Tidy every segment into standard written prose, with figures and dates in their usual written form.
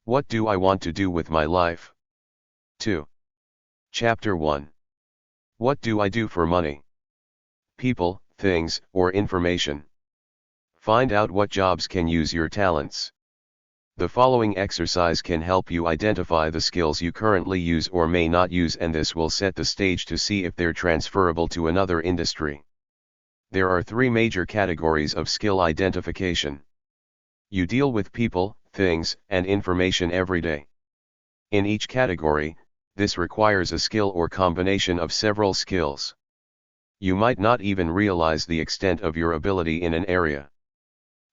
What do I want to do with my life? 2. Chapter 1. What do I do for money? People, things, or information. Find out what jobs can use your talents. The following exercise can help you identify the skills you currently use or may not use, and this will set the stage to see if they're transferable to another industry. There are three major categories of skill identification. You deal with people, things, and information every day. In each category, this requires a skill or combination of several skills. You might not even realize the extent of your ability in an area.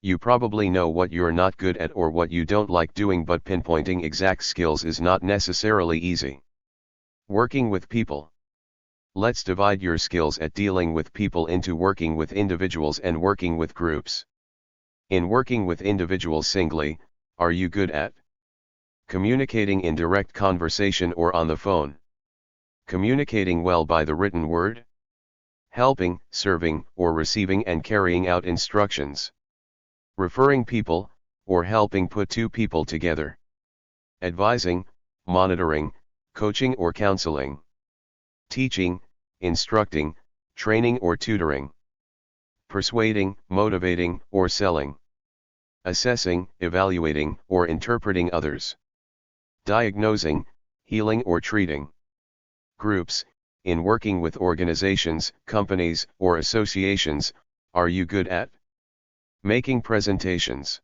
You probably know what you're not good at or what you don't like doing, but pinpointing exact skills is not necessarily easy. Working with people. Let's divide your skills at dealing with people into working with individuals and working with groups. In working with individuals singly, are you good at communicating in direct conversation or on the phone? Communicating well by the written word? Helping, serving, or receiving and carrying out instructions? Referring people, or helping put two people together? Advising, monitoring, coaching or counseling? Teaching, instructing, training or tutoring? Persuading, motivating, or selling? Assessing, evaluating, or interpreting others? Diagnosing, healing or treating? Groups. In working with organizations, companies, or associations, are you good at making presentations?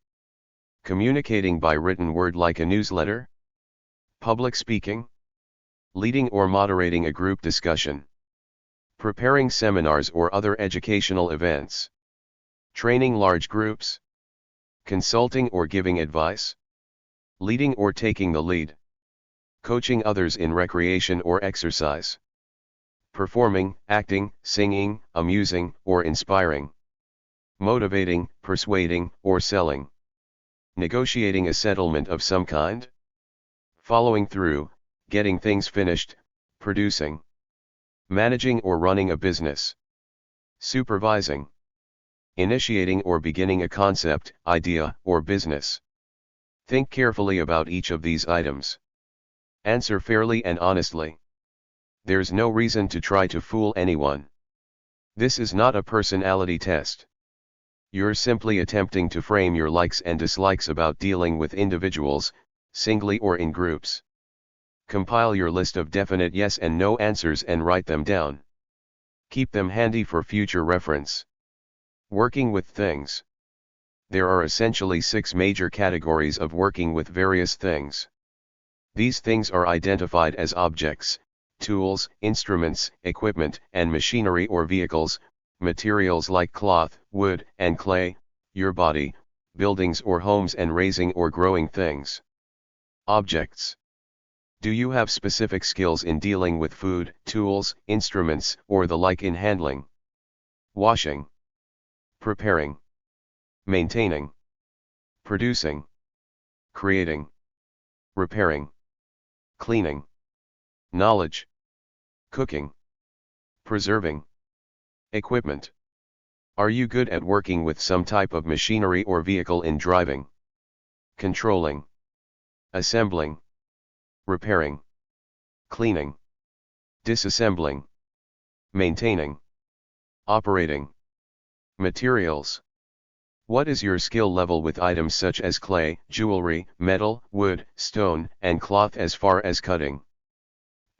Communicating by written word like a newsletter? Public speaking? Leading or moderating a group discussion? Preparing seminars or other educational events? Training large groups? Consulting or giving advice? Leading or taking the lead? Coaching others in recreation or exercise? Performing, acting, singing, amusing, or inspiring? Motivating, persuading, or selling? Negotiating a settlement of some kind? Following through, getting things finished, producing? Managing or running a business? Supervising? Initiating or beginning a concept, idea, or business? Think carefully about each of these items. Answer fairly and honestly. There's no reason to try to fool anyone. This is not a personality test. You're simply attempting to frame your likes and dislikes about dealing with individuals, singly or in groups. Compile your list of definite yes and no answers and write them down. Keep them handy for future reference. Working with things. There are essentially 6 major categories of working with various things. These things are identified as objects, tools, instruments, equipment, and machinery or vehicles, materials like cloth, wood, and clay, your body, buildings or homes, and raising or growing things. Objects. Do you have specific skills in dealing with food, tools, instruments, or the like in handling, washing, preparing, maintaining, producing, creating, repairing, cleaning, knowledge, cooking, preserving, equipment? Are you good at working with some type of machinery or vehicle in driving, controlling, assembling, repairing, cleaning, disassembling, maintaining, operating? Materials. What is your skill level with items such as clay, jewelry, metal, wood, stone, and cloth as far as cutting,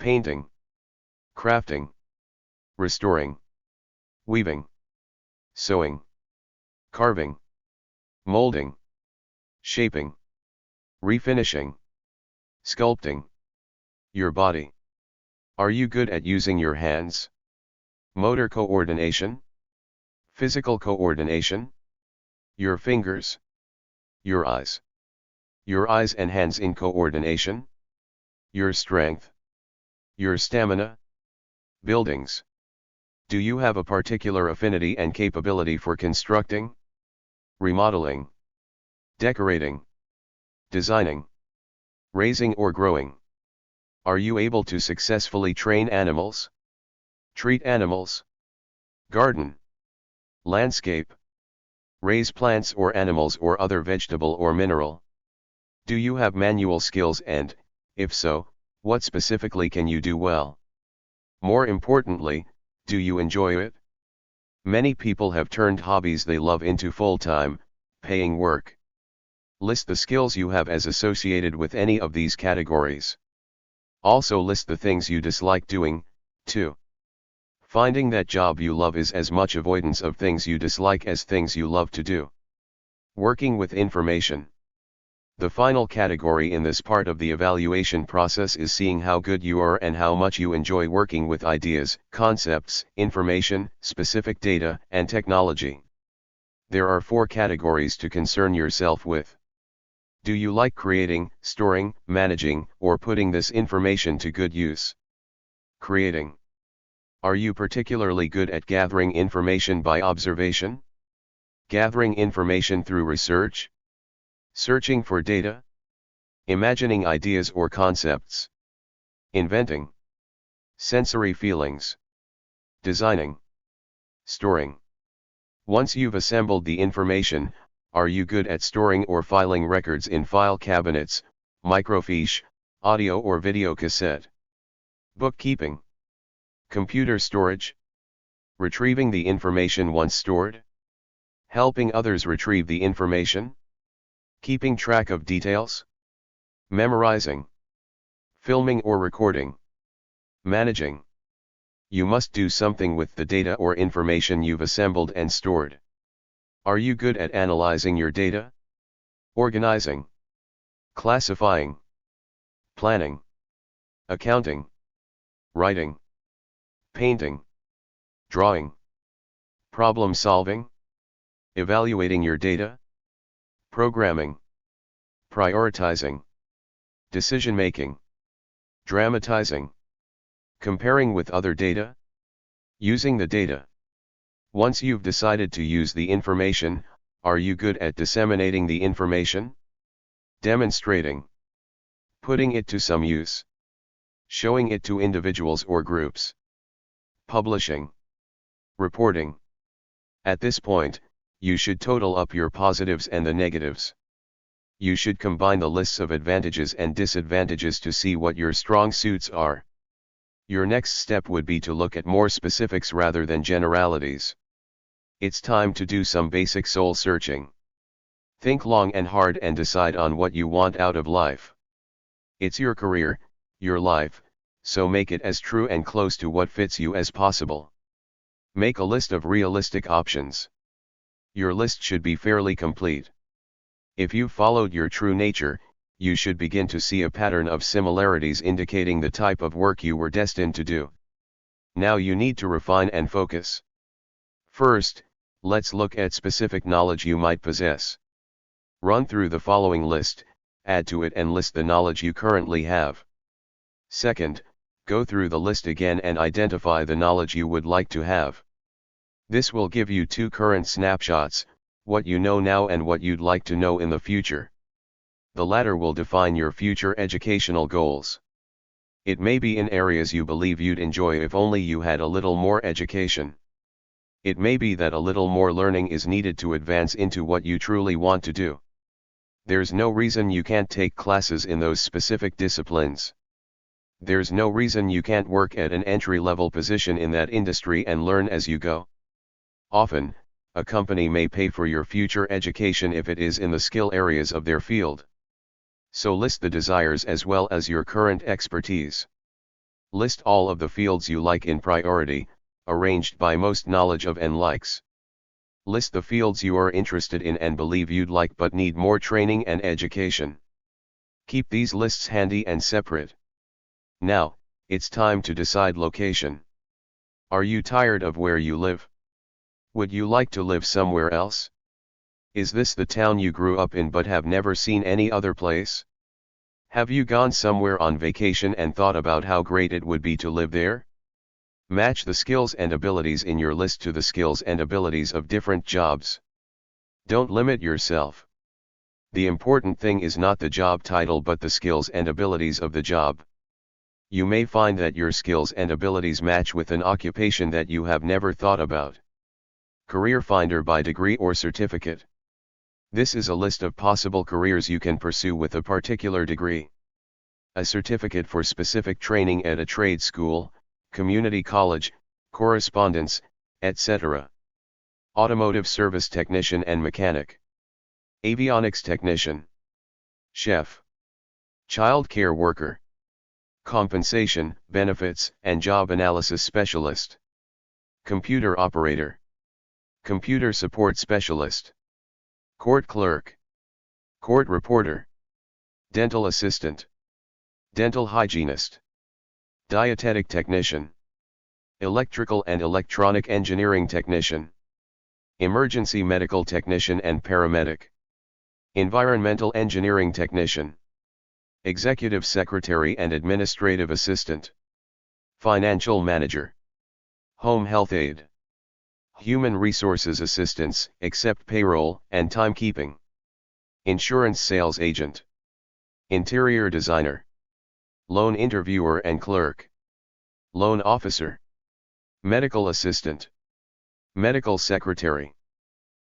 painting, crafting, restoring, weaving, sewing, carving, molding, shaping, refinishing, sculpting? Your body. Are you good at using your hands? Motor coordination? Physical coordination? Your fingers? Your eyes? Your eyes and hands in coordination? Your strength? Your stamina? Buildings. Do you have a particular affinity and capability for constructing, remodeling, decorating, designing, raising or growing? Are you able to successfully train animals, treat animals, garden, landscape, raise plants or animals or other vegetable or mineral? Do you have manual skills and, if so, what specifically can you do well? More importantly, do you enjoy it? Many people have turned hobbies they love into full-time, paying work. List the skills you have as associated with any of these categories. Also list the things you dislike doing, too. Finding that job you love is as much avoidance of things you dislike as things you love to do. Working with information. The final category in this part of the evaluation process is seeing how good you are and how much you enjoy working with ideas, concepts, information, specific data, and technology. There are 4 categories to concern yourself with. Do you like creating, storing, managing, or putting this information to good use? Creating. Are you particularly good at gathering information by observation? Gathering information through research? Searching for data? Imagining ideas or concepts? Inventing? Sensory feelings? Designing? Storing? Once you've assembled the information, are you good at storing or filing records in file cabinets, microfiche, audio or video cassette? Bookkeeping? Computer storage? Retrieving the information once stored? Helping others retrieve the information? Keeping track of details? Memorizing? Filming or recording? Managing? You must do something with the data or information you've assembled and stored. Are you good at analyzing your data? Organizing? Classifying? Planning? Accounting? Writing? Painting? Drawing? Problem solving? Evaluating your data? Programming? Prioritizing? Decision making? Dramatizing? Comparing with other data? Using the data. Once you've decided to use the information, are you good at disseminating the information? Demonstrating? Putting it to some use? Showing it to individuals or groups? Publishing? Reporting? At this point, you should total up your positives and the negatives. You should combine the lists of advantages and disadvantages to see what your strong suits are. Your next step would be to look at more specifics rather than generalities. It's time to do some basic soul searching. Think long and hard and decide on what you want out of life. It's your career, your life, so make it as true and close to what fits you as possible. Make a list of realistic options. Your list should be fairly complete. If you've followed your true nature, you should begin to see a pattern of similarities indicating the type of work you were destined to do. Now you need to refine and focus. First, let's look at specific knowledge you might possess. Run through the following list, add to it and list the knowledge you currently have. Second, go through the list again and identify the knowledge you would like to have. This will give you 2 current snapshots, what you know now and what you'd like to know in the future. The latter will define your future educational goals. It may be in areas you believe you'd enjoy if only you had a little more education. It may be that a little more learning is needed to advance into what you truly want to do. There's no reason you can't take classes in those specific disciplines. There's no reason you can't work at an entry-level position in that industry and learn as you go. Often, a company may pay for your future education if it is in the skill areas of their field. So list the desires as well as your current expertise. List all of the fields you like in priority, arranged by most knowledge of and likes. List the fields you are interested in and believe you'd like but need more training and education. Keep these lists handy and separate. Now, it's time to decide location. Are you tired of where you live? Would you like to live somewhere else? Is this the town you grew up in but have never seen any other place? Have you gone somewhere on vacation and thought about how great it would be to live there? Match the skills and abilities in your list to the skills and abilities of different jobs. Don't limit yourself. The important thing is not the job title but the skills and abilities of the job. You may find that your skills and abilities match with an occupation that you have never thought about. Career Finder by degree or certificate. This is a list of possible careers you can pursue with a particular degree. A certificate for specific training at a trade school, community college, correspondence, etc. Automotive service technician and mechanic. Avionics technician. Chef. Child care worker. Compensation, benefits, and job analysis specialist. Computer operator. Computer support specialist. Court clerk. Court reporter. Dental assistant. Dental hygienist. Dietetic technician. Electrical and electronic engineering technician. Emergency medical technician and paramedic. Environmental engineering technician. Executive secretary and administrative assistant. Financial manager. Home health aide. Human resources assistants, except payroll and timekeeping. Insurance sales agent. Interior designer. Loan interviewer and clerk. Loan officer. Medical assistant. Medical secretary.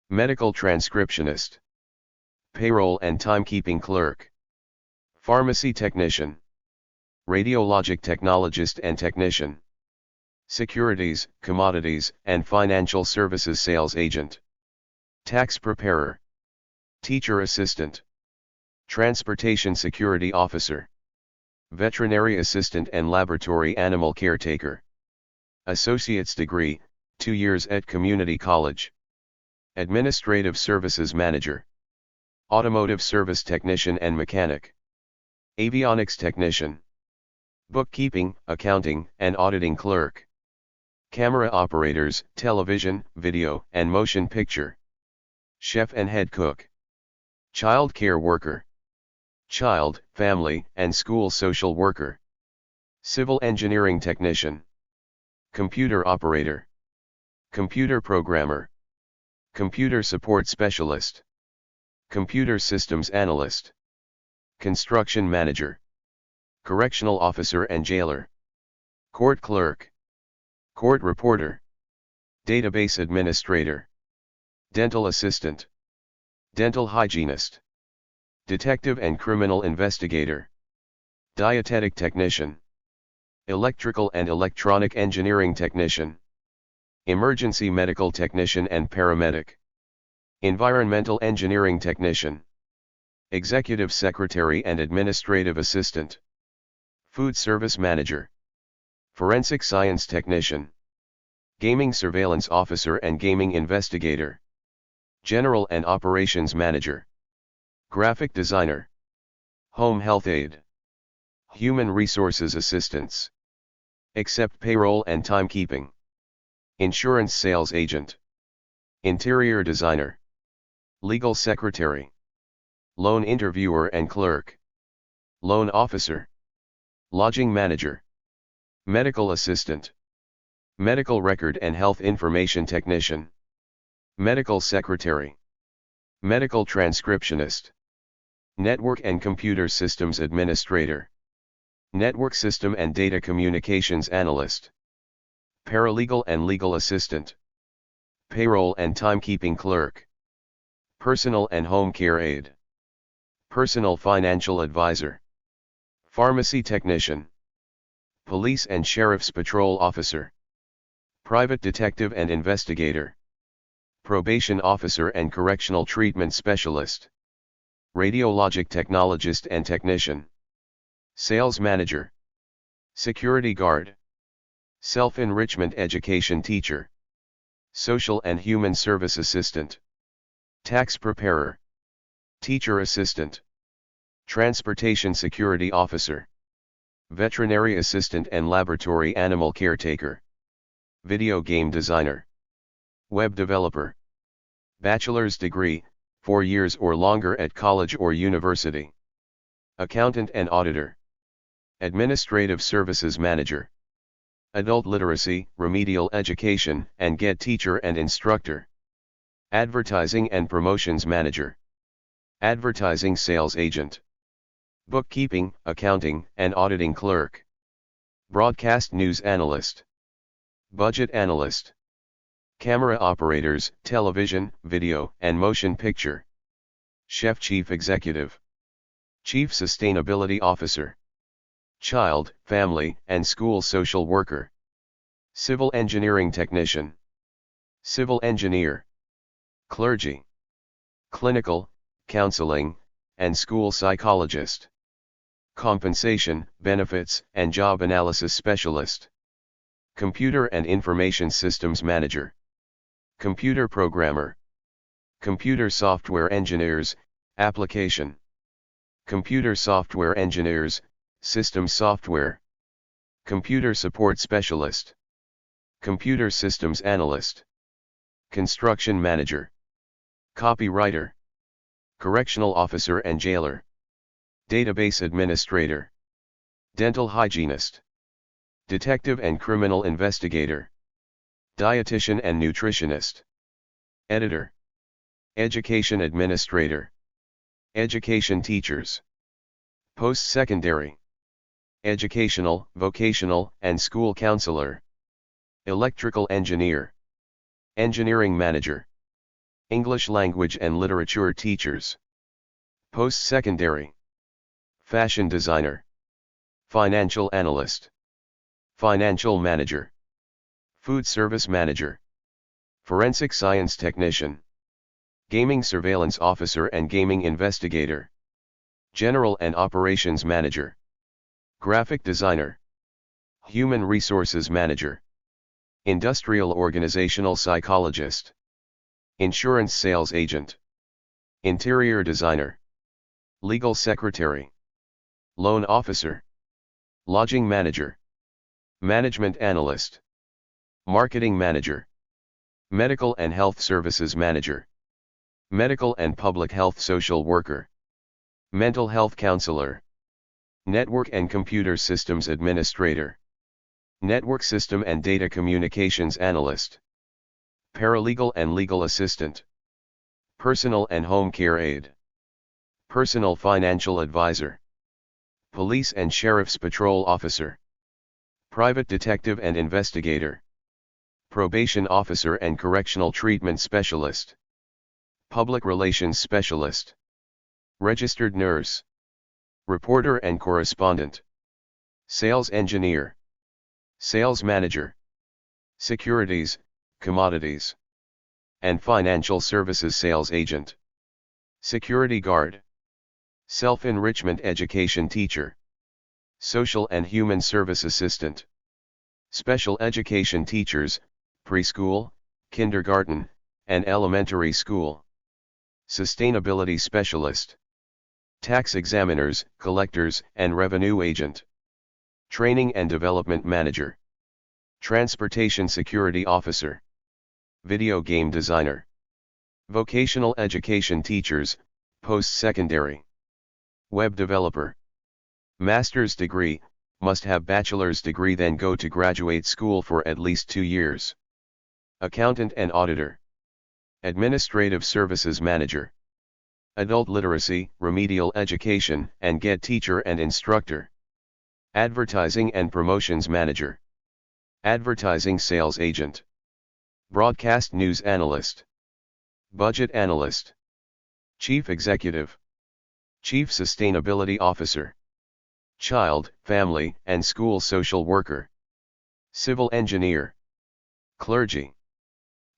Medical transcriptionist. Payroll and timekeeping clerk. Pharmacy technician. Radiologic technologist and technician. Securities, commodities, and financial services sales agent. Tax preparer. Teacher assistant. Transportation security officer. Veterinary assistant and laboratory animal caretaker. Associate's degree, 2 years at community college. Administrative services manager. Automotive service technician and mechanic. Avionics technician. Bookkeeping, accounting, and auditing clerk. Camera operators, television, video, and motion picture. Chef and head cook. Child care worker. Child, family, and school social worker. Civil engineering technician. Computer operator. Computer programmer. Computer support specialist. Computer systems analyst. Construction manager. Correctional officer and jailer. Court clerk. Court reporter. Database administrator. Dental assistant. Dental hygienist. Detective and criminal investigator. Dietetic technician. Electrical and electronic engineering technician. Emergency medical technician and paramedic. Environmental engineering technician. Executive secretary and administrative assistant. Food service manager. Forensic science technician. Gaming surveillance officer and gaming investigator. General and operations manager. Graphic designer. Home health aide. Human resources assistants. Except payroll and timekeeping. Insurance sales agent. Interior designer. Legal secretary. Loan interviewer and clerk. Loan officer. Lodging manager. Medical assistant. Medical record and health information technician. Medical secretary. Medical transcriptionist. Network and computer systems administrator. Network system and data communications analyst. Paralegal and legal assistant. Payroll and timekeeping clerk. Personal and home care aide. Personal financial advisor. Pharmacy technician. Police and sheriff's patrol officer. Private detective and investigator. Probation officer and correctional treatment specialist. Radiologic technologist and technician. Sales manager. Security guard. Self-enrichment education teacher. Social and human service assistant. Tax preparer. Teacher assistant. Transportation security officer. Veterinary assistant and laboratory animal caretaker. Video game designer. Web developer. Bachelor's degree, 4 years or longer at college or university. Accountant and auditor. Administrative services manager. Adult literacy, remedial education, and GET teacher and instructor. Advertising and promotions manager. Advertising sales agent. Bookkeeping, accounting, and auditing clerk. Broadcast news analyst. Budget analyst. Camera operators, television, video, and motion picture. Chef Chief Executive, Chief Sustainability Officer, Child, Family, and School Social Worker, Civil Engineering Technician, Civil Engineer, Clergy, Clinical, Counseling, and School Psychologist, Compensation, Benefits, and Job Analysis Specialist, Computer and Information Systems Manager, Computer Programmer, Computer Software Engineers, Application, Computer Software Engineers, System Software, Computer Support Specialist, Computer Systems Analyst, Construction Manager, Copywriter, Correctional Officer and Jailer, Database Administrator, Dental Hygienist, Detective and Criminal Investigator, Dietitian and Nutritionist, Editor, Education Administrator, Education Teachers, Post-Secondary, Educational, Vocational, and School Counselor, Electrical Engineer, Engineering Manager, English Language and Literature Teachers, Post-Secondary, Fashion Designer, Financial Analyst, Financial Manager, Food Service Manager, Forensic Science Technician, Gaming Surveillance Officer and Gaming Investigator, General and Operations Manager, Graphic Designer, Human Resources Manager, Industrial Organizational Psychologist, Insurance Sales Agent, Interior Designer, Legal Secretary, Loan Officer, Lodging Manager, Management Analyst, Marketing Manager, Medical and Health Services Manager, Medical and Public Health Social Worker, Mental Health Counselor, Network and Computer Systems Administrator, Network System and Data Communications Analyst, Paralegal and Legal Assistant, Personal and Home Care Aide, Personal Financial Advisor, Police and Sheriff's Patrol Officer, Private Detective and Investigator, Probation Officer and Correctional Treatment Specialist, Public Relations Specialist, Registered Nurse, Reporter and Correspondent, Sales Engineer, Sales Manager, Securities, Commodities, and Financial Services Sales Agent, Security Guard, Self-Enrichment Education Teacher, Social and Human Service Assistant, Special Education Teachers, Preschool, Kindergarten, and Elementary School, Sustainability Specialist, Tax Examiners, Collectors, and Revenue Agent, Training and Development Manager, Transportation Security Officer, Video Game Designer, Vocational Education Teachers, Post-Secondary, Web Developer, Master's Degree, must have Bachelor's Degree then go to graduate school for at least 2 years, Accountant and Auditor, Administrative Services Manager, Adult Literacy, Remedial Education, and GET Teacher and Instructor, Advertising and Promotions Manager, Advertising Sales Agent, Broadcast News Analyst, Budget Analyst, Chief Executive, Chief Sustainability Officer, Child, Family, and School Social Worker, Civil Engineer, Clergy,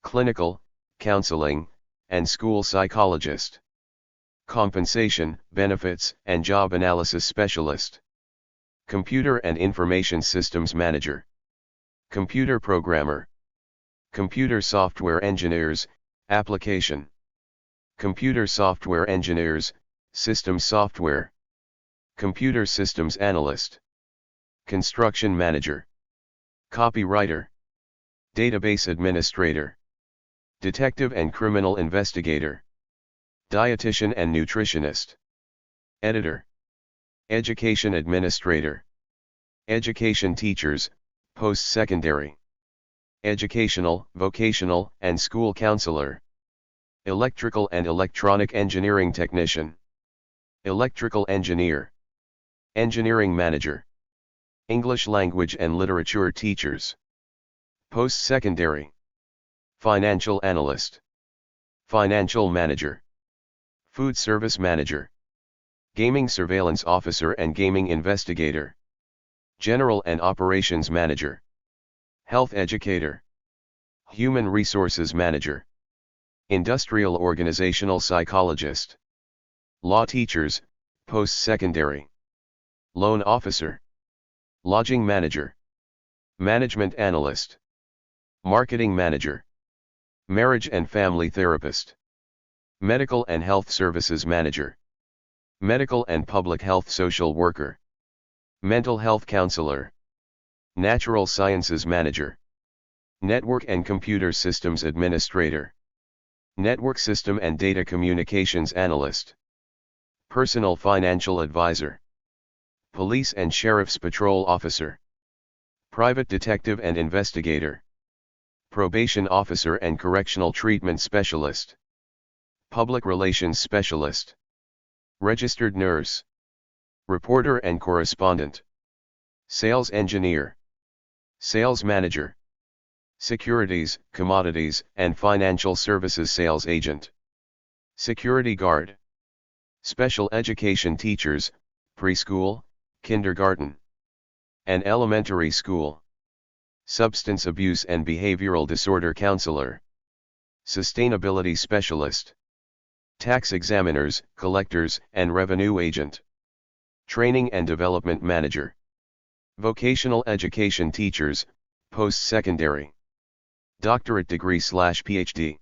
Clinical, Counseling, and School Psychologist, Compensation, Benefits, and Job Analysis Specialist, Computer and Information Systems Manager, Computer Programmer, Computer Software Engineers, Application, Computer Software Engineers, System Software, Computer Systems Analyst, Construction Manager, Copywriter, Database Administrator, Detective and Criminal Investigator, Dietitian and Nutritionist, Editor, Education Administrator, Education Teachers, Post-Secondary, Educational, Vocational, and School Counselor, Electrical and Electronic Engineering Technician, Electrical Engineer, Engineering Manager, English Language and Literature Teachers, Post-Secondary, Financial Analyst, Financial Manager, Food service manager. Gaming surveillance officer and gaming investigator. General and operations manager. Health educator. Human resources manager. Industrial organizational psychologist. Law teachers, post-secondary. Loan officer. Lodging manager. Management analyst. Marketing manager. Marriage and family therapist. Medical and health services manager. Medical and public health social worker. Mental health counselor. Natural sciences manager. Network and computer systems administrator. Network system and data communications analyst. Personal financial advisor. Police and sheriff's patrol officer. Private detective and investigator. Probation officer and correctional treatment specialist. Public relations specialist. Registered nurse. Reporter and correspondent. Sales engineer. Sales manager. Securities, commodities, and financial services sales agent. Security guard. Special education teachers, preschool, kindergarten, and elementary school. Substance abuse and behavioral disorder counselor. Sustainability specialist. Tax examiners, collectors, and revenue agent. Training and development manager. Vocational education teachers, post-secondary. Doctorate degree/PhD.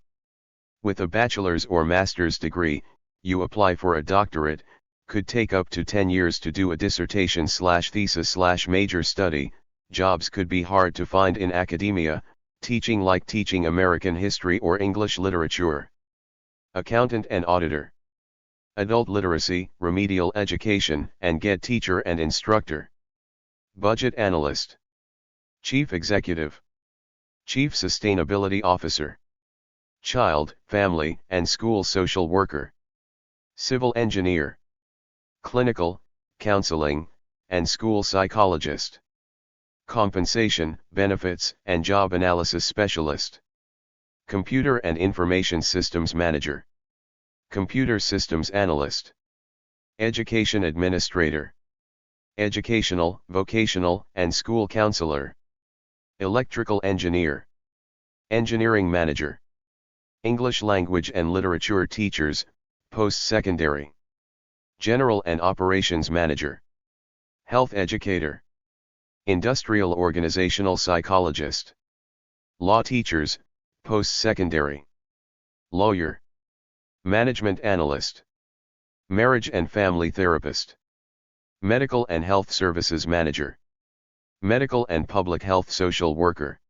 With a bachelor's or master's degree, you apply for a doctorate, could take up to 10 years to do a dissertation/thesis/major study. Jobs could be hard to find in academia, teaching like teaching American history or English literature. Accountant and auditor. Adult literacy, remedial education, and get teacher and instructor. Budget analyst. Chief executive. Chief sustainability officer. Child, family, and school social worker. Civil engineer. Clinical, counseling, and school psychologist. Compensation, benefits, and job analysis specialist. Computer and information systems manager. Computer systems analyst. Education administrator. Educational, vocational, and school counselor. Electrical engineer. Engineering manager. English language and literature teachers, post-secondary. General and operations manager. Health educator. Industrial organizational psychologist. Law teachers, post-secondary. Lawyer. Management analyst. Marriage and family therapist. Medical and health services manager. Medical and public health social worker.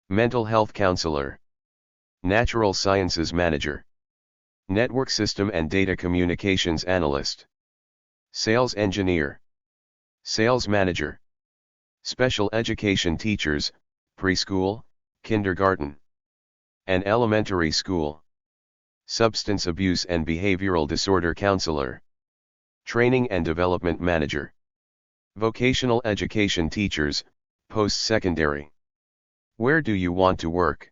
Mental health counselor. Natural sciences manager. Network system and data communications analyst. Sales engineer. Sales manager. Special education teachers, preschool, kindergarten, and elementary school. Substance abuse and behavioral disorder counselor. Training and development manager. Vocational education teachers, post-secondary. Where do you want to work?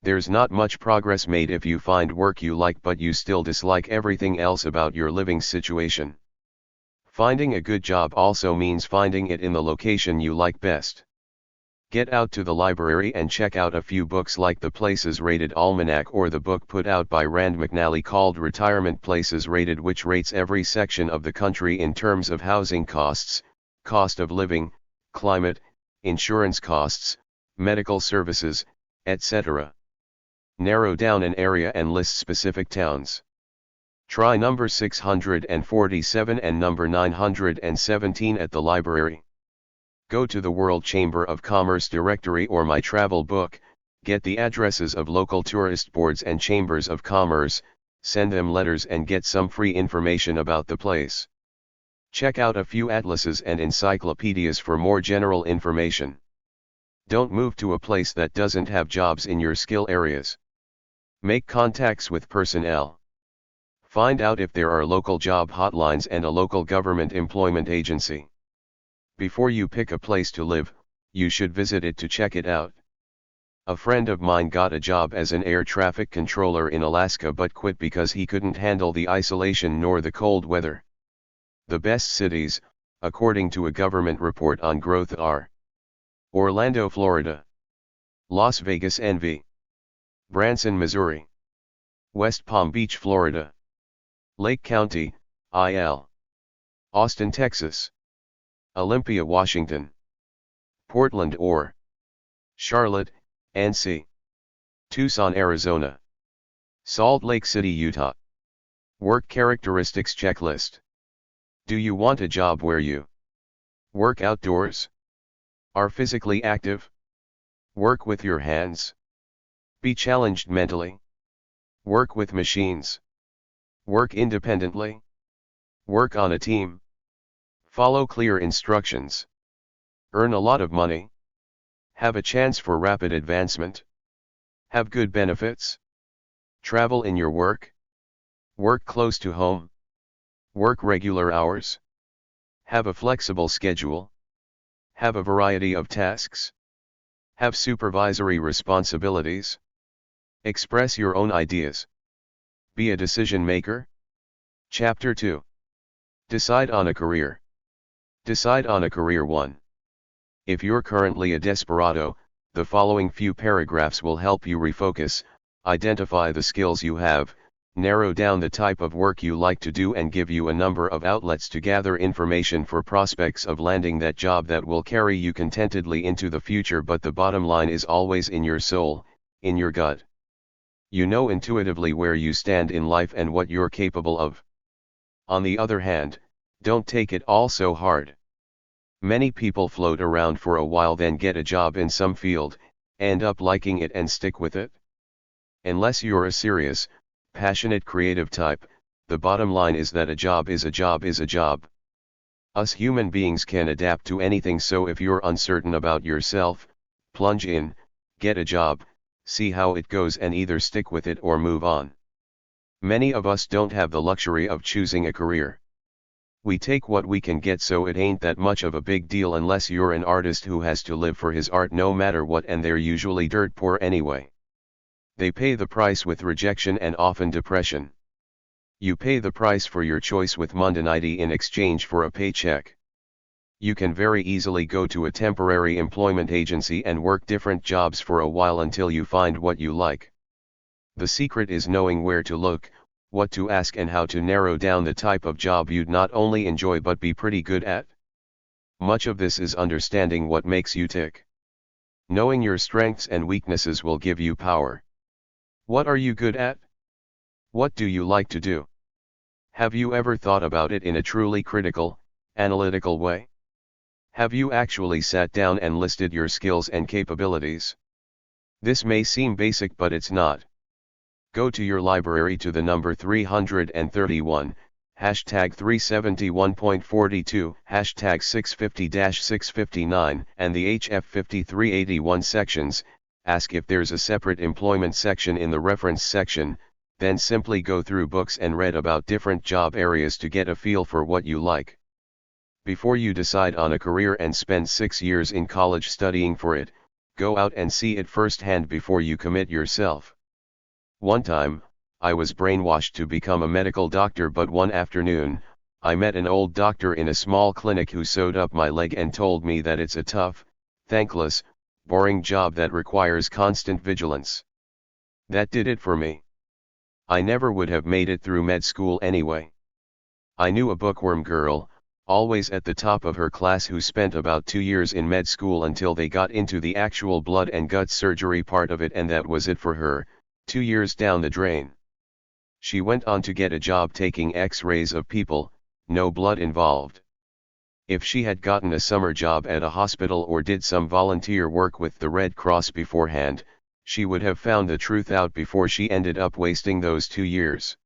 There's not much progress made if you find work you like but you still dislike everything else about your living situation. Finding a good job also means finding it in the location you like best. Get out to the library and check out a few books like The Places Rated Almanac or the book put out by Rand McNally called Retirement Places Rated, which rates every section of the country in terms of housing costs, cost of living, climate, insurance costs, medical services, etc. Narrow down an area and list specific towns. Try number 647 and number 917 at the library. Go to the World Chamber of Commerce directory or My Travel Book, get the addresses of local tourist boards and chambers of commerce, send them letters and get some free information about the place. Check out a few atlases and encyclopedias for more general information. Don't move to a place that doesn't have jobs in your skill areas. Make contacts with personnel. Find out if there are local job hotlines and a local government employment agency. Before you pick a place to live, you should visit it to check it out. A friend of mine got a job as an air traffic controller in Alaska but quit because he couldn't handle the isolation nor the cold weather. The best cities, according to a government report on growth, are Orlando, Florida; Las Vegas, NV; Branson, Missouri; West Palm Beach, Florida; Lake County, IL; Austin, Texas; Olympia, Washington; Portland or Charlotte, NC; Tucson, Arizona; Salt Lake City, Utah. Work characteristics checklist. Do you want a job where you work outdoors? Are physically active? Work with your hands? Be challenged mentally? Work with machines? Work independently? Work on a team? Follow clear instructions? Earn a lot of money? Have a chance for rapid advancement? Have good benefits? Travel in your work? Work close to home? Work regular hours? Have a flexible schedule? Have a variety of tasks? Have supervisory responsibilities? Express your own ideas? Be a decision maker? Chapter 2. Decide on a career. Decide on a career. 1. If you're currently a desperado, the following few paragraphs will help you refocus, identify the skills you have, narrow down the type of work you like to do, and give you a number of outlets to gather information for prospects of landing that job that will carry you contentedly into the future. But the bottom line is always in your soul, in your gut. You know intuitively where you stand in life and what you're capable of. On the other hand, don't take it all so hard. Many people float around for a while, then get a job in some field, end up liking it and stick with it. Unless you're a serious, passionate creative type, the bottom line is that a job is a job is a job. Us human beings can adapt to anything, so if you're uncertain about yourself, plunge in, get a job, see how it goes, and either stick with it or move on. Many of us don't have the luxury of choosing a career. We take what we can get, so it ain't that much of a big deal unless you're an artist who has to live for his art no matter what, and they're usually dirt poor anyway. They pay the price with rejection and often depression. You pay the price for your choice with mundanity in exchange for a paycheck. You can very easily go to a temporary employment agency and work different jobs for a while until you find what you like. The secret is knowing where to look, what to ask, and how to narrow down the type of job you'd not only enjoy but be pretty good at. Much of this is understanding what makes you tick. Knowing your strengths and weaknesses will give you power. What are you good at? What do you like to do? Have you ever thought about it in a truly critical, analytical way? Have you actually sat down and listed your skills and capabilities? This may seem basic, but it's not. Go to your library to the number 331, hashtag 371.42, hashtag 650-659, and the HF 5381 sections, ask if there's a separate employment section in the reference section, then simply go through books and read about different job areas to get a feel for what you like. Before you decide on a career and spend 6 years in college studying for it, go out and see it firsthand before you commit yourself. One time, I was brainwashed to become a medical doctor, but one afternoon, I met an old doctor in a small clinic who sewed up my leg and told me that it's a tough, thankless, boring job that requires constant vigilance. That did it for me. I never would have made it through med school anyway. I knew a bookworm girl, always at the top of her class, who spent about 2 years in med school until they got into the actual blood and gut surgery part of it, and that was it for her. 2 years down the drain. She went on to get a job taking X-rays of people, no blood involved. If she had gotten a summer job at a hospital or did some volunteer work with the Red Cross beforehand, she would have found the truth out before she ended up wasting those 2 years.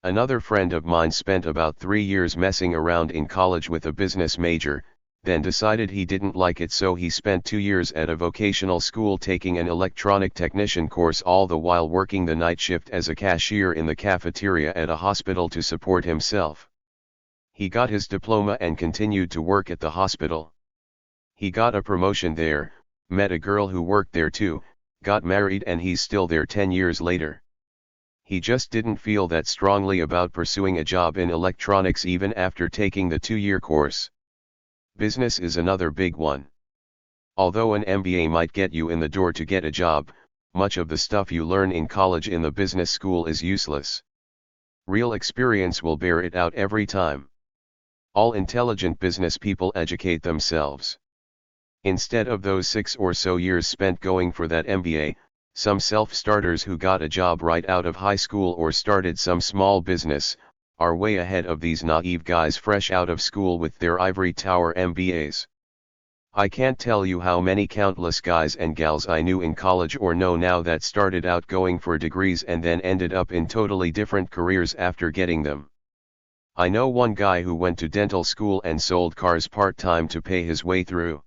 Another friend of mine spent about 3 years messing around in college with a business major, then decided he didn't like it, so he spent 2 years at a vocational school taking an electronic technician course, all the while working the night shift as a cashier in the cafeteria at a hospital to support himself. He got his diploma and continued to work at the hospital. He got a promotion there, met a girl who worked there too, got married, and he's still there 10 years later. He just didn't feel that strongly about pursuing a job in electronics even after taking the 2-year course. Business is another big one. Although an MBA might get you in the door to get a job, much of the stuff you learn in college in the business school is useless. Real experience will bear it out every time. All intelligent business people educate themselves. Instead of those 6 or so years spent going for that MBA, some self-starters who got a job right out of high school or started some small business, are way ahead of these naive guys fresh out of school with their ivory tower MBAs. I can't tell you how many countless guys and gals I knew in college or know now that started out going for degrees and then ended up in totally different careers after getting them. I know one guy who went to dental school and sold cars part-time to pay his way through.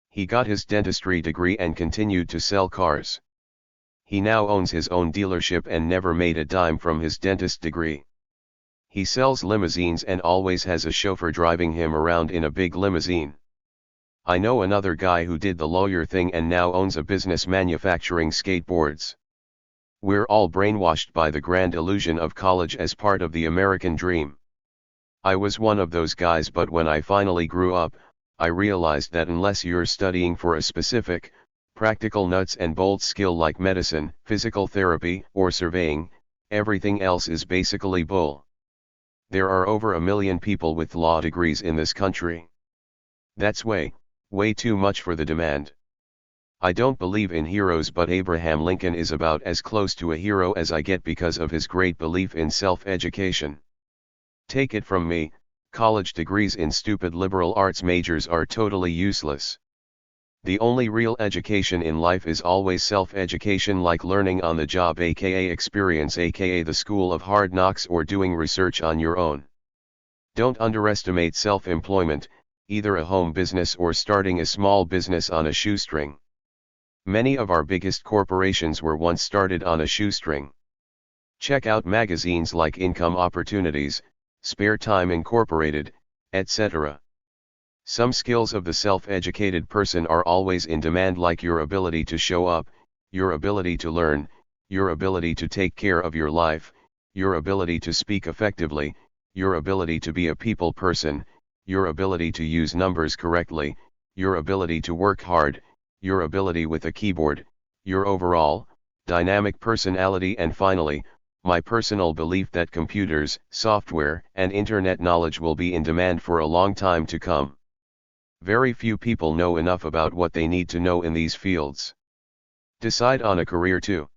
He got his dentistry degree and continued to sell cars. He now owns his own dealership and never made a dime from his dentist degree. He sells limousines and always has a chauffeur driving him around in a big limousine. I know another guy who did the lawyer thing and now owns a business manufacturing skateboards. We're all brainwashed by the grand illusion of college as part of the American dream. I was one of those guys, but when I finally grew up, I realized that unless you're studying for a specific, practical nuts and bolts skill like medicine, physical therapy, or surveying, everything else is basically bull. There are over 1 million people with law degrees in this country. That's way too much for the demand. I don't believe in heroes, but Abraham Lincoln is about as close to a hero as I get because of his great belief in self-education. Take it from me, college degrees in stupid liberal arts majors are totally useless. The only real education in life is always self-education, like learning on the job, aka experience, aka the school of hard knocks, or doing research on your own. Don't underestimate self-employment, either a home business or starting a small business on a shoestring. Many of our biggest corporations were once started on a shoestring. Check out magazines like Income Opportunities, Spare Time Incorporated, etc. Some skills of the self-educated person are always in demand, like your ability to show up, your ability to learn, your ability to take care of your life, your ability to speak effectively, your ability to be a people person, your ability to use numbers correctly, your ability to work hard, your ability with a keyboard, your overall, dynamic personality, and finally, my personal belief that computers, software, and internet knowledge will be in demand for a long time to come. Very few people know enough about what they need to know in these fields. Decide on a career too.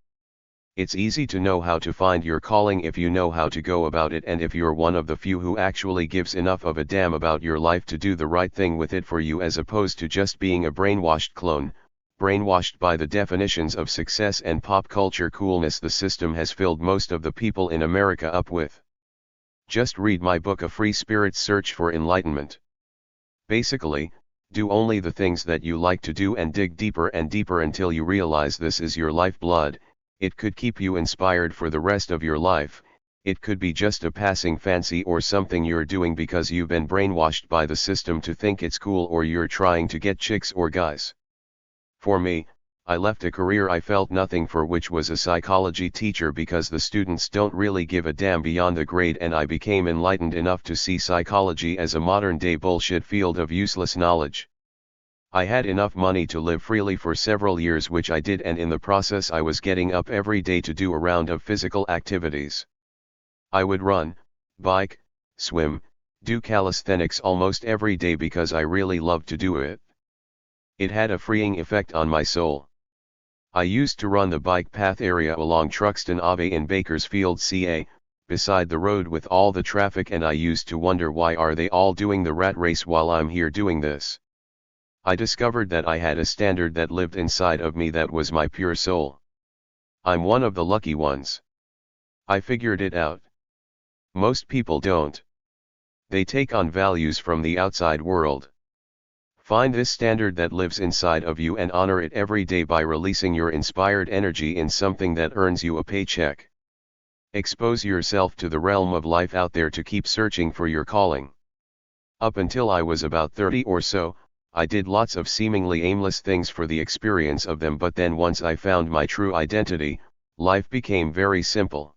It's easy to know how to find your calling if you know how to go about it, and if you're one of the few who actually gives enough of a damn about your life to do the right thing with it for you, as opposed to just being a brainwashed clone, brainwashed by the definitions of success and pop culture coolness the system has filled most of the people in America up with. Just read my book, A Free Spirit's Search for Enlightenment. Basically, do only the things that you like to do and dig deeper and deeper until you realize this is your lifeblood. It could keep you inspired for the rest of your life. It could be just a passing fancy or something you're doing because you've been brainwashed by the system to think it's cool, or you're trying to get chicks or guys. For me, I left a career I felt nothing for, which was a psychology teacher, because the students don't really give a damn beyond the grade, and I became enlightened enough to see psychology as a modern-day bullshit field of useless knowledge. I had enough money to live freely for several years, which I did, and in the process I was getting up every day to do a round of physical activities. I would run, bike, swim, do calisthenics almost every day because I really loved to do it. It had a freeing effect on my soul. I used to run the bike path area along Truxton Ave in Bakersfield, CA, beside the road with all the traffic, and I used to wonder, why are they all doing the rat race while I'm here doing this? I discovered that I had a standard that lived inside of me that was my pure soul. I'm one of the lucky ones. I figured it out. Most people don't. They take on values from the outside world. Find this standard that lives inside of you and honor it every day by releasing your inspired energy in something that earns you a paycheck. Expose yourself to the realm of life out there to keep searching for your calling. Up until I was about 30 or so, I did lots of seemingly aimless things for the experience of them, but then once I found my true identity, life became very simple.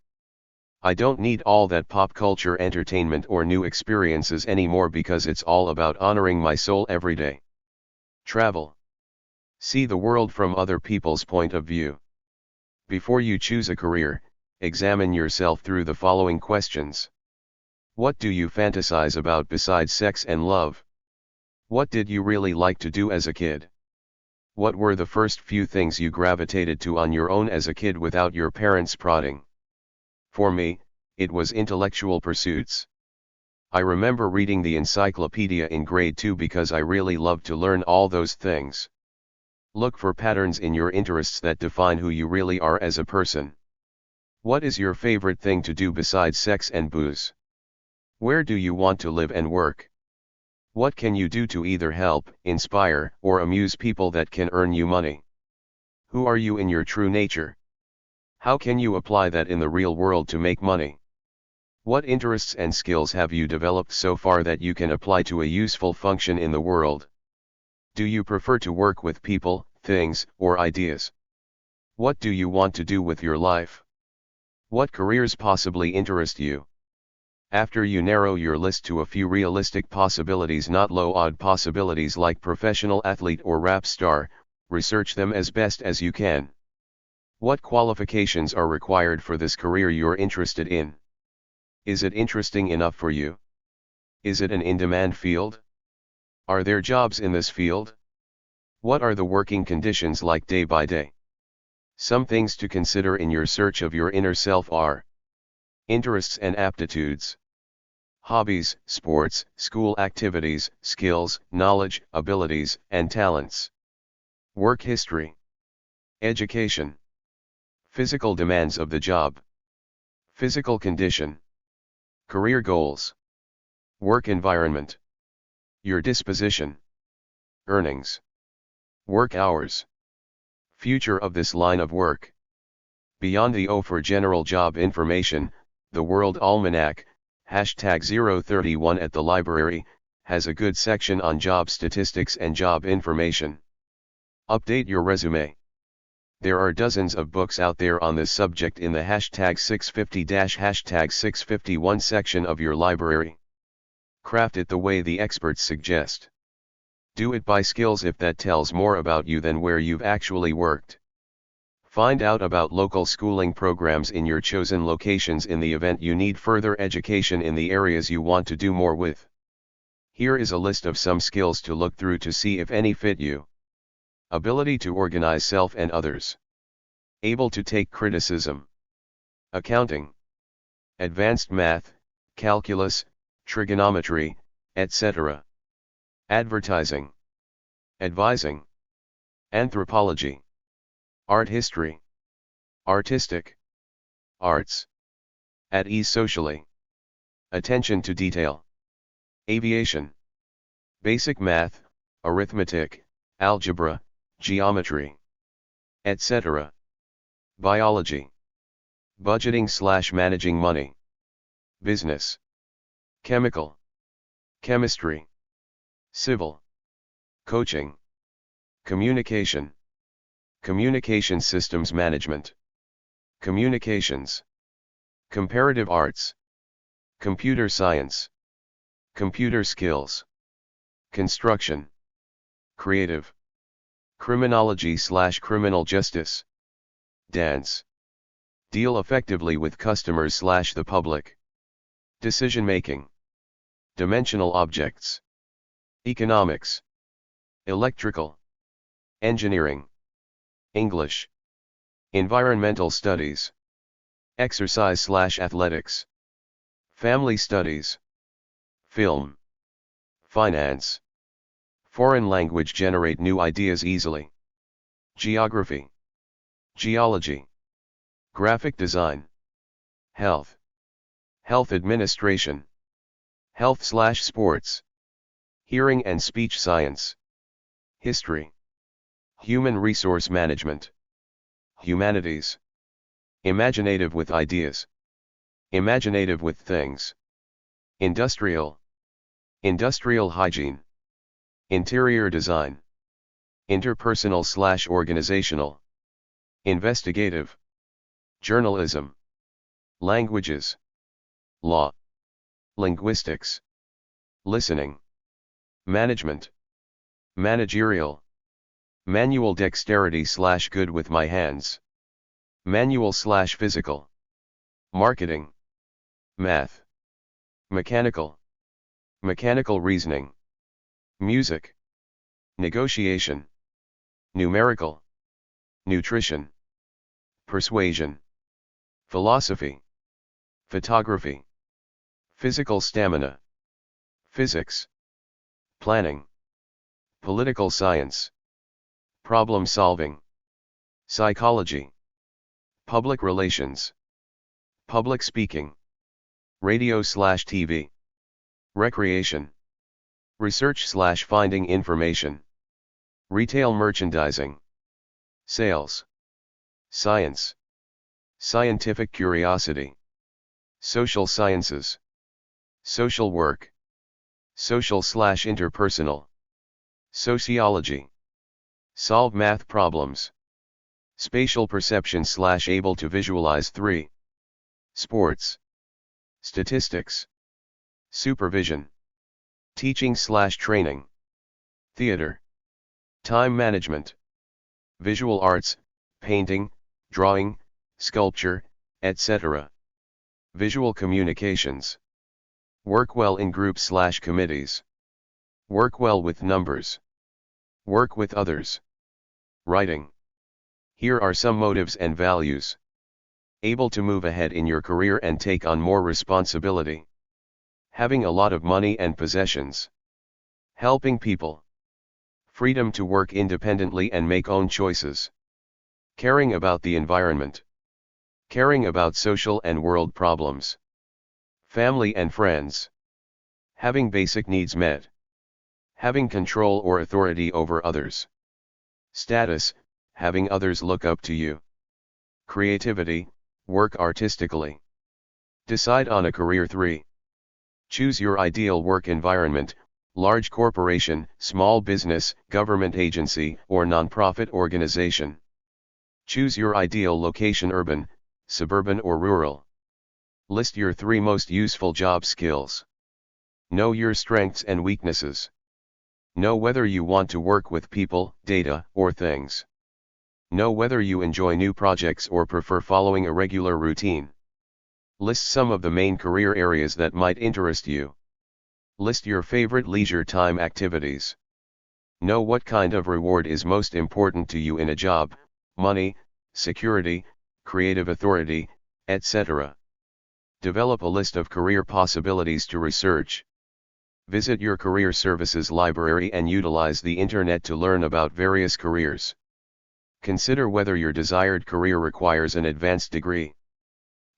I don't need all that pop culture entertainment or new experiences anymore because it's all about honoring my soul every day. Travel. See the world from other people's point of view. Before you choose a career, examine yourself through the following questions. What do you fantasize about besides sex and love? What did you really like to do as a kid? What were the first few things you gravitated to on your own as a kid without your parents prodding? For me, it was intellectual pursuits. I remember reading the encyclopedia in grade 2 because I really loved to learn all those things. Look for patterns in your interests that define who you really are as a person. What is your favorite thing to do besides sex and booze? Where do you want to live and work? What can you do to either help, inspire, or amuse people that can earn you money? Who are you in your true nature? How can you apply that in the real world to make money? What interests and skills have you developed so far that you can apply to a useful function in the world? Do you prefer to work with people, things, or ideas? What do you want to do with your life? What careers possibly interest you? After you narrow your list to a few realistic possibilities, not low-odd possibilities like professional athlete or rap star, research them as best as you can. What qualifications are required for this career you're interested in? Is it interesting enough for you? Is it an in-demand field? Are there jobs in this field? What are the working conditions like day by day? Some things to consider in your search of your inner self are interests and aptitudes, hobbies, sports, school activities, skills, knowledge, abilities, and talents, work history, education, physical demands of the job, physical condition, career goals, work environment, your disposition, earnings, work hours, future of this line of work. Beyond the O for general job information, the World Almanac, #031 at the library, has a good section on job statistics and job information. Update your resume. There are dozens of books out there on this subject in the #650-#651 section of your library. Craft it the way the experts suggest. Do it by skills if that tells more about you than where you've actually worked. Find out about local schooling programs in your chosen locations in the event you need further education in the areas you want to do more with. Here is a list of some skills to look through to see if any fit you. Ability to organize self and others. Able to take criticism. Accounting. Advanced math, calculus, trigonometry, etc. Advertising. Advising. Anthropology. Art history. Artistic. Arts. At ease socially. Attention to detail. Aviation. Basic math, arithmetic, algebra, geometry, etc. Biology. Budgeting/managing money. Business. Chemical. Chemistry. Civil. Coaching. Communication. Communication systems management. Communications. Comparative arts. Computer science. Computer skills. Construction. Creative. Criminology/criminal justice. Dance. Deal effectively with customers/the public. Decision making. Dimensional objects. Economics. Electrical. Engineering. English. Environmental studies. Exercise/athletics. Family studies. Film. Finance. Foreign language, generate new ideas easily. Geography. Geology. Graphic design. Health. Health administration. Health/sports. Hearing and speech science. History. Human resource management. Humanities. Imaginative with ideas. Imaginative with things. Industrial. Industrial hygiene. interior design, interpersonal/organizational, investigative, journalism, languages, law, linguistics, listening, management, managerial, manual dexterity/good with my hands, manual/physical, marketing, math, mechanical, mechanical reasoning, music, negotiation, numerical, nutrition, persuasion, philosophy, photography, physical stamina, physics, planning, political science, problem solving, psychology, public relations, public speaking, radio/TV, recreation, research/finding information, retail merchandising, sales, science, scientific curiosity, social sciences, social work, social/interpersonal, sociology, solve math problems, spatial perception/able to visualize 3, sports, statistics, supervision, teaching/training, theater, time management, visual arts, painting, drawing, sculpture, etc., visual communications, work well in groups/committees, work well with numbers, work with others, writing. Here are some motives and values. Able to move ahead in your career and take on more responsibility. Having a lot of money and possessions. Helping people. Freedom to work independently and make own choices. Caring about the environment. Caring about social and world problems. Family and friends. Having basic needs met. Having control or authority over others. Status, having others look up to you. Creativity, work artistically. Decide on a career. 3. Choose your ideal work environment, large corporation, small business, government agency, or nonprofit organization. Choose your ideal location: urban, suburban or rural. List your 3 most useful job skills. Know your strengths and weaknesses. Know whether you want to work with people, data, or things. Know whether you enjoy new projects or prefer following a regular routine. List some of the main career areas that might interest you. List your favorite leisure time activities. Know what kind of reward is most important to you in a job: money, security, creative authority, etc. Develop a list of career possibilities to research. Visit your career services library and utilize the internet to learn about various careers. Consider whether your desired career requires an advanced degree.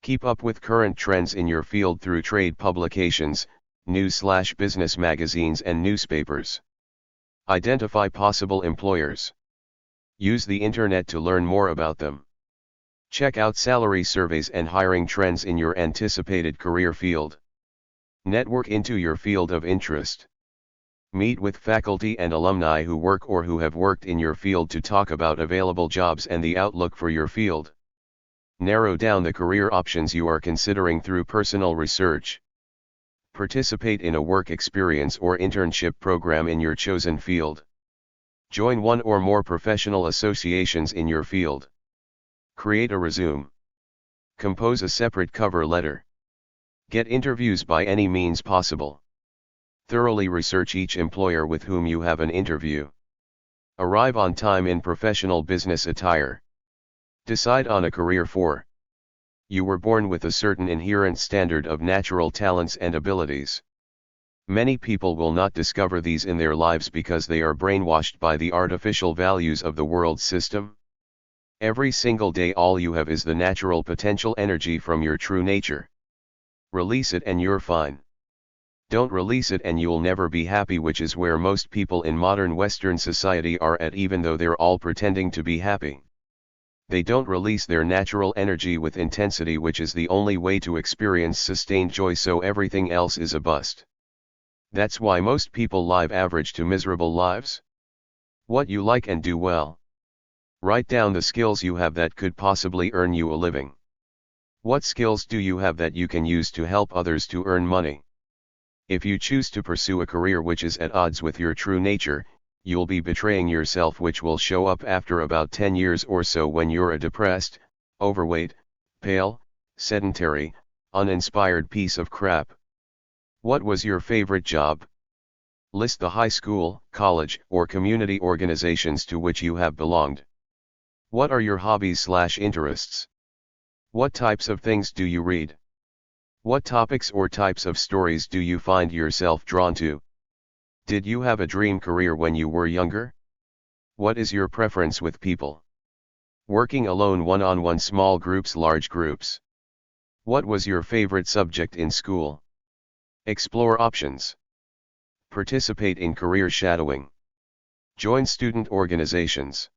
Keep up with current trends in your field through trade publications, news/business magazines and newspapers. Identify possible employers. Use the internet to learn more about them. Check out salary surveys and hiring trends in your anticipated career field. Network into your field of interest. Meet with faculty and alumni who work or who have worked in your field to talk about available jobs and the outlook for your field. Narrow down the career options you are considering through personal research. Participate in a work experience or internship program in your chosen field. Join one or more professional associations in your field. Create a resume. Compose a separate cover letter. Get interviews by any means possible. Thoroughly research each employer with whom you have an interview. Arrive on time in professional business attire. Decide on a career. 4. You were born with a certain inherent standard of natural talents and abilities. Many people will not discover these in their lives because they are brainwashed by the artificial values of the world system. Every single day all you have is the natural potential energy from your true nature. Release it and you're fine. Don't release it and you'll never be happy, which is where most people in modern Western society are at, even though they're all pretending to be happy. They don't release their natural energy with intensity, which is the only way to experience sustained joy, so everything else is a bust. That's why most people live average to miserable lives. What you like and do well. Write down the skills you have that could possibly earn you a living. What skills do you have that you can use to help others to earn money? If you choose to pursue a career which is at odds with your true nature, you'll be betraying yourself, which will show up after about 10 years or so when you're a depressed, overweight, pale, sedentary, uninspired piece of crap. What was your favorite job? List the high school, college, or community organizations to which you have belonged. What are your hobbies/interests? What types of things do you read? What topics or types of stories do you find yourself drawn to? Did you have a dream career when you were younger? What is your preference with people? Working alone, one-on-one, small groups, large groups? What was your favorite subject in school? Explore options. Participate in career shadowing. Join student organizations.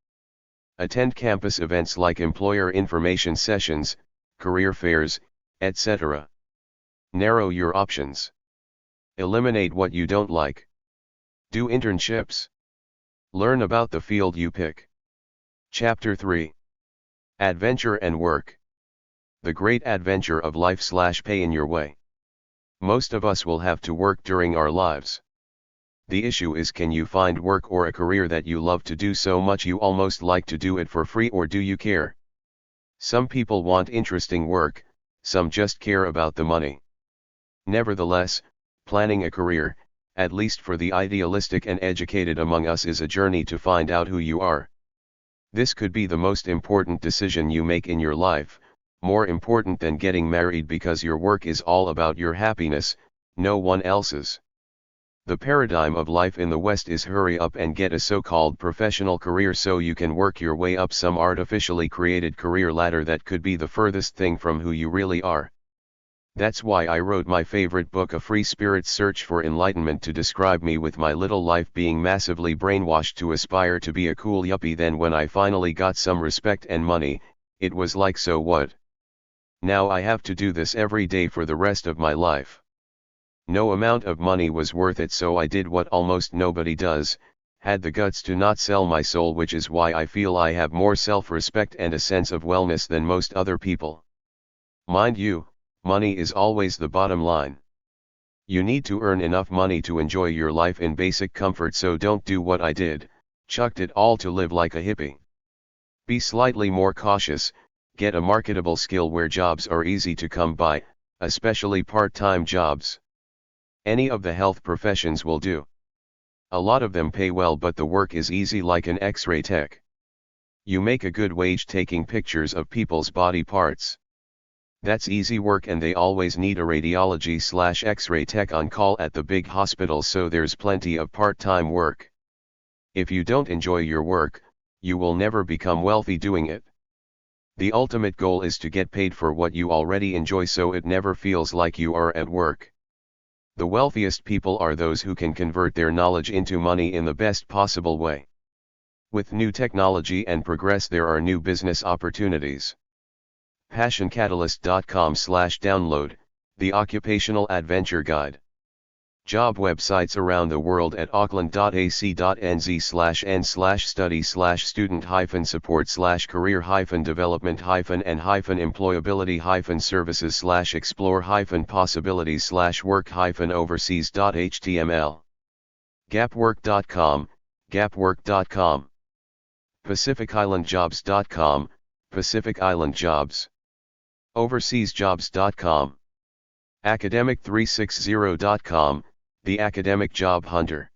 Attend campus events like employer information sessions, career fairs, etc. Narrow your options. Eliminate what you don't like. Do internships. Learn about the field you pick. Chapter 3. Adventure and Work. The great adventure of life/pay in your way. Most of us will have to work during our lives. The issue is, can you find work or a career that you love to do so much you almost like to do it for free, or do you care? Some people want interesting work, some just care about the money. Nevertheless, planning a career, at least for the idealistic and educated among us, is a journey to find out who you are. This could be the most important decision you make in your life, more important than getting married, because your work is all about your happiness, no one else's. The paradigm of life in the West is hurry up and get a so-called professional career so you can work your way up some artificially created career ladder that could be the furthest thing from who you really are. That's why I wrote my favorite book, A Free Spirit's Search for Enlightenment, to describe me with my little life being massively brainwashed to aspire to be a cool yuppie. Then when I finally got some respect and money, it was like, so what? Now I have to do this every day for the rest of my life. No amount of money was worth it, so I did what almost nobody does, had the guts to not sell my soul, which is why I feel I have more self-respect and a sense of wellness than most other people. Mind you, money is always the bottom line. You need to earn enough money to enjoy your life in basic comfort, so don't do what I did, chucked it all to live like a hippie. Be slightly more cautious, get a marketable skill where jobs are easy to come by, especially part-time jobs. Any of the health professions will do. A lot of them pay well, but the work is easy, like an X-ray tech. You make a good wage taking pictures of people's body parts. That's easy work, and they always need a radiology/X-ray tech on call at the big hospitals, so there's plenty of part-time work. If you don't enjoy your work, you will never become wealthy doing it. The ultimate goal is to get paid for what you already enjoy, so it never feels like you are at work. The wealthiest people are those who can convert their knowledge into money in the best possible way. With new technology and progress, there are new business opportunities. PassionCatalyst.com/download, the Occupational Adventure Guide. Job websites around the world at auckland.ac.nz/study/career-development-employability-services/work-overseas.html. Gapwork.com, gapwork.com. PacificIslandJobs.com, Pacific Island Jobs. Overseasjobs.com. Academic360.com, the Academic Job Hunter.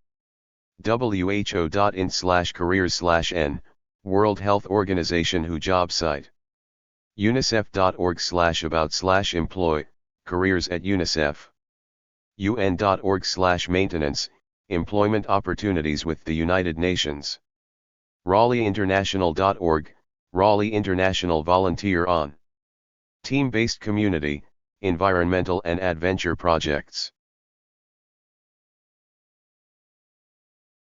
WHO.in/careers/n, World Health Organization WHO job site. UNICEF.org/about/employ, careers at UNICEF. UN.org/maintenance, employment opportunities with the United Nations. RaleighInternational.org, Raleigh International Volunteer on. Team-based community, environmental and adventure projects.